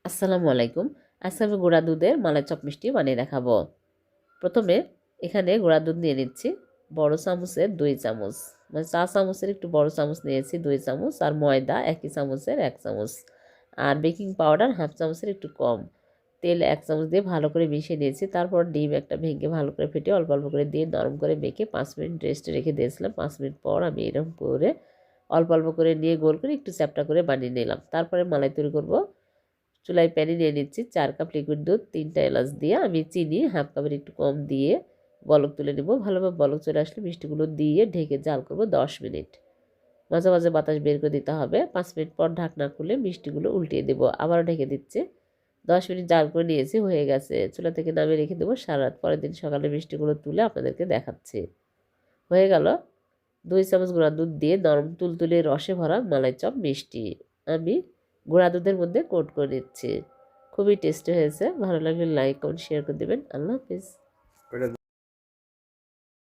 আসসালামু আলাইকুম। আজকে আমি গুঁড়া দুধের মালাই চপ মিষ্টি বানিয়ে দেখাবো। প্রথমে এখানে গুঁড়া দুধ নিয়ে নিচ্ছি বড় চামচের 2 চামচ, মানে চা চামচের একটু বড় চামচ নিয়েছি 2 চামচ, আর ময়দা একই চামচের 1 চামচ, আর বেকিং পাউডার হাফ চামচের একটু কম, তেল 1 চামচ দিয়ে ভালো করে মিশিয়ে নিয়েছি। তারপর ডিম একটা ভেঙে ভালো করে ফেটে অল্প অল্প করে দিয়ে নরম করে মেখে 5 মিনিট রেস্টে রেখে দিয়েছিলাম। 5 মিনিট পর আমি এরকম করে অল্প অল্প করে নিয়ে গোল করে একটু চ্যাপ্টা করে বানিয়ে নিলাম। তারপরে মালাই তৈরি করব। চুলায় প্যানে নিয়ে নিচ্ছি 4 কাপ লিকুইড দুধ, 3টা এলাচ দিয়ে আমি চিনি হাফ কাপের একটু কম দিয়ে বলক তুলে নেব। ভালোভাবে বলক চলে আসলে মিষ্টিগুলো দিয়ে ঢেকে জাল করব 10 মিনিট। মাঝে মাঝে বাতাস বের করে দিতে হবে। 5 মিনিট পর ঢাকনা খুলে মিষ্টিগুলো উল্টিয়ে দেবো, আবারও ঢেকে দিচ্ছে। 10 মিনিট জাল করে নিয়েছি, হয়ে গেছে। চুলা থেকে নামিয়ে রেখে দেবো সারা রাত। পরের দিন সকালে মিষ্টিগুলো তুলে আপনাদেরকে দেখাচ্ছি। হয়ে গেল 2 চামচ গুঁড়া দুধ দিয়ে নরম তুলতুলে রসে ভরা মালাই চপ মিষ্টি আমি গুঁড়া দুধের মধ্যে কোট করে নিচ্ছি। খুবই টেস্টি হয়েছে। ভালো লাগলে লাইক কমেন্ট শেয়ার করে দেবেন। আল্লাহ হাফিজ।